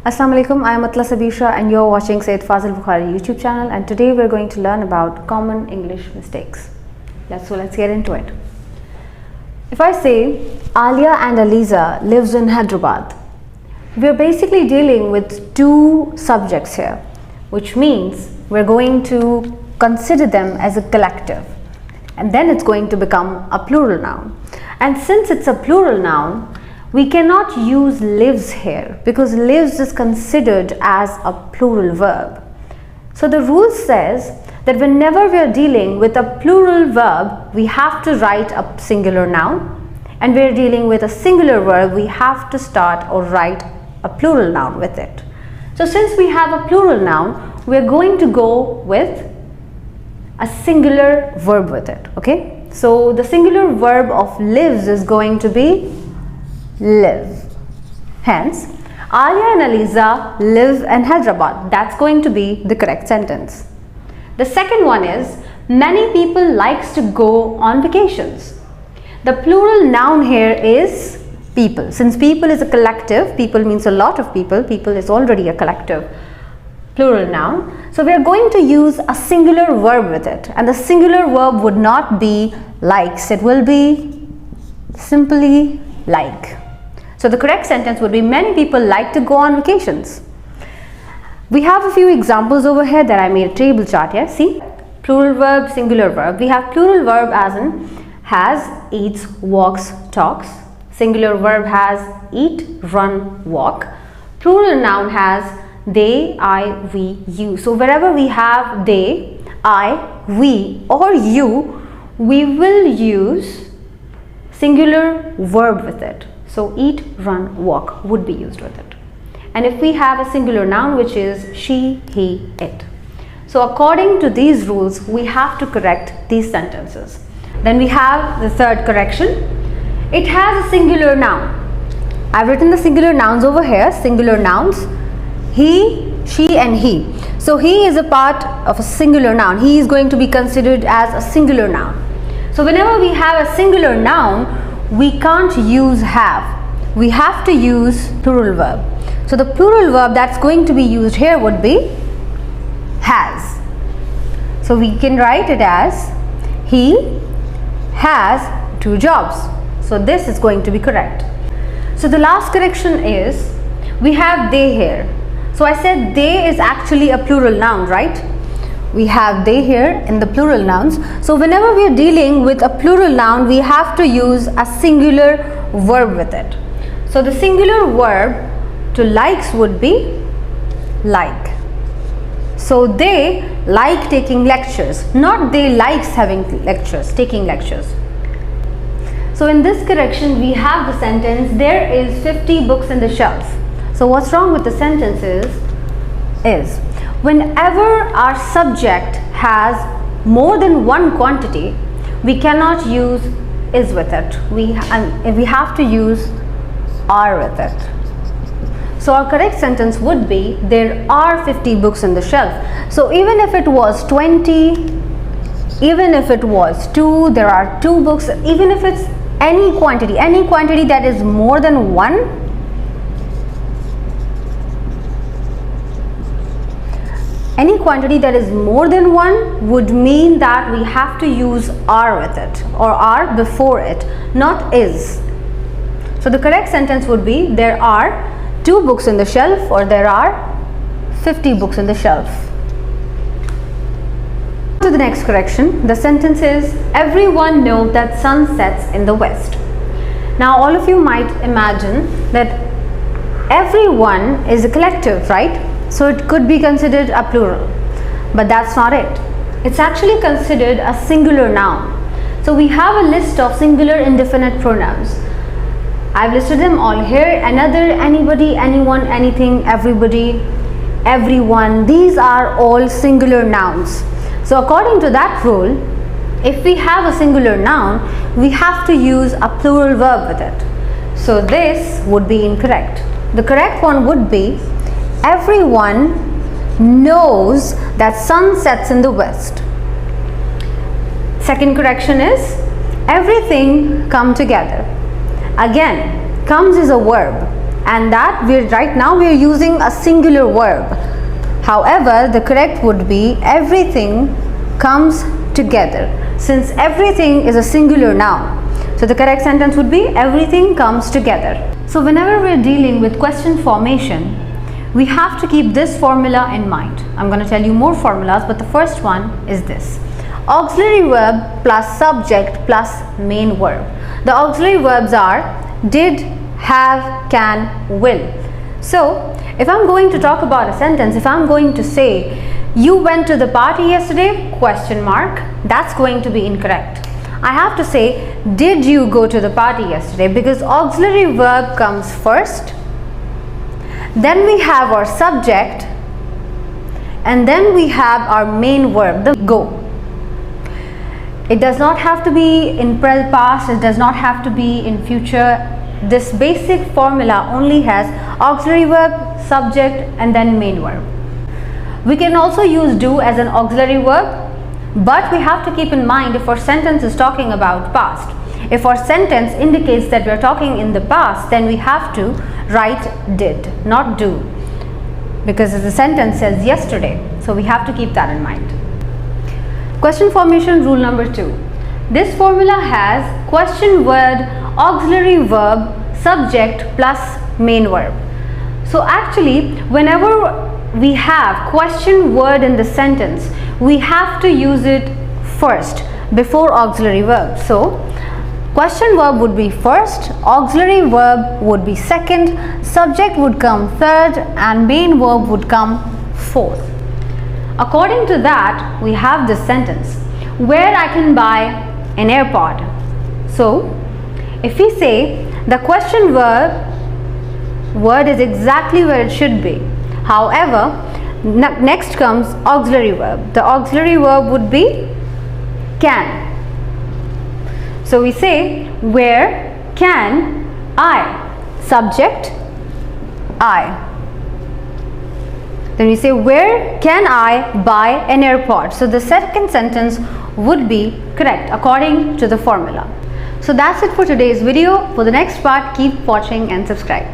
Assalamu alaikum, I am Abeer Shah and you're watching Sayyid Fazil Bukhari YouTube channel, and today we're going to learn about common English mistakes. Let's get into it. If I say Aliya and Aliza lives in Hyderabad, we're basically dealing with two subjects here, which means we're going to consider them as a collective, and then it's going to become a plural noun. And since it's a plural noun, we cannot use lives here because lives is considered as a plural verb. So the rule says that whenever we are dealing with a plural verb, we have to write a singular noun, and we are dealing with a singular verb, we have to start or write a plural noun with it. So since we have a plural noun, we are going to go with a singular verb with it. Okay, so the singular verb of lives is going to be live. Hence, Aliya and Aliza live in Hyderabad. That's going to be the correct sentence. The second one is many people likes to go on vacations. The plural noun here is people. Since people is a collective, people means a lot of people. People is already a collective plural noun. So we are going to use a singular verb with it, and the singular verb would not be likes. It will be simply like. So the correct sentence would be many people like to go on vacations. We have a few examples over here that I made a table chart here. See, plural verb, singular verb. We have plural verb as in has, eats, walks, talks. Singular verb has eat, run, walk. Plural noun has they, I, we, you. So wherever we have they, I, we or you, we will use singular verb with it. So eat, run, walk would be used with it. And if we have a singular noun, which is she, he, it. So according to these rules, we have to correct these sentences. Then we have the third correction. It has a singular noun. I've written the singular nouns over here, singular nouns. He, she and he. So he is a part of a singular noun. He is going to be considered as a singular noun. So whenever we have a singular noun, we can't use have. We have to use plural verb. So the plural verb that's going to be used here would be has. So we can write it as he has 2 jobs. So this is going to be correct. So the last correction is we have they here. So I said they is actually a plural noun, right? We have they here in the plural nouns. So whenever we are dealing with a plural noun, we have to use a singular verb with it. So the singular verb to likes would be like. So they like taking lectures, not they likes having lectures, taking lectures. So in this correction, we have the sentence there is 50 books in the shelf. So what's wrong with the sentence is whenever our subject has more than one quantity, we cannot use is with it. We have to use are with it. So our correct sentence would be there are 50 books in the shelf. So even if it was 20, even if it was 2, there are 2 books, even if it's any quantity that is more than 1, any quantity that is more than 1 would mean that we have to use are with it or are before it, not is. So the correct sentence would be there are 2 books in the shelf or there are 50 books in the shelf. To the next correction, the sentence is everyone knows that sun sets in the west. Now all of you might imagine that everyone is a collective, right? So it could be considered a plural, but that's not it. It's actually considered a singular noun. So we have a list of singular indefinite pronouns. I've listed them all here: another, anybody, anyone, anything, everybody, everyone. These are all singular nouns. So according to that rule, if we have a singular noun, we have to use a plural verb with it. So this would be incorrect. The correct one would be everyone knows that sun sets in the west. Second correction is everything come together. Again, comes is a verb. and that right now we are using a singular verb. However, the correct would be everything comes together, since everything is a singular noun. So the correct sentence would be everything comes together. So whenever we're dealing with question formation, we have to keep this formula in mind. I'm going to tell you more formulas, but the first one is this: auxiliary verb plus subject plus main verb. The auxiliary verbs are did, have, can, will. So if I'm going to talk about a sentence, if I'm going to say you went to the party yesterday, question mark, that's going to be incorrect. I have to say did you go to the party yesterday, because auxiliary verb comes first, then we have our subject, and then we have our main verb, the go. It does not have to be in present past, it does not have to be in future. This basic formula only has auxiliary verb, subject, and then main verb. We can also use do as an auxiliary verb, but we have to keep in mind if our sentence is talking about past. If our sentence indicates that we are talking in the past, then we have to write did, not do, because the sentence says yesterday. So we have to keep that in mind. Question formation rule number 2. This formula has question word, auxiliary verb, subject plus main verb. So actually, whenever we have question word in the sentence, we have to use it first before auxiliary verb. So question verb would be first, auxiliary verb would be second, subject would come third, and main verb would come fourth. According to that, we have this sentence: where I can buy an AirPod. So if we say the question word is exactly where it should be, however, next comes auxiliary verb. The auxiliary verb would be can. So we say where can I, subject I. Then we say where can I buy an AirPod. So the second sentence would be correct according to the formula. So that's it for today's video. For the next part, keep watching and subscribe.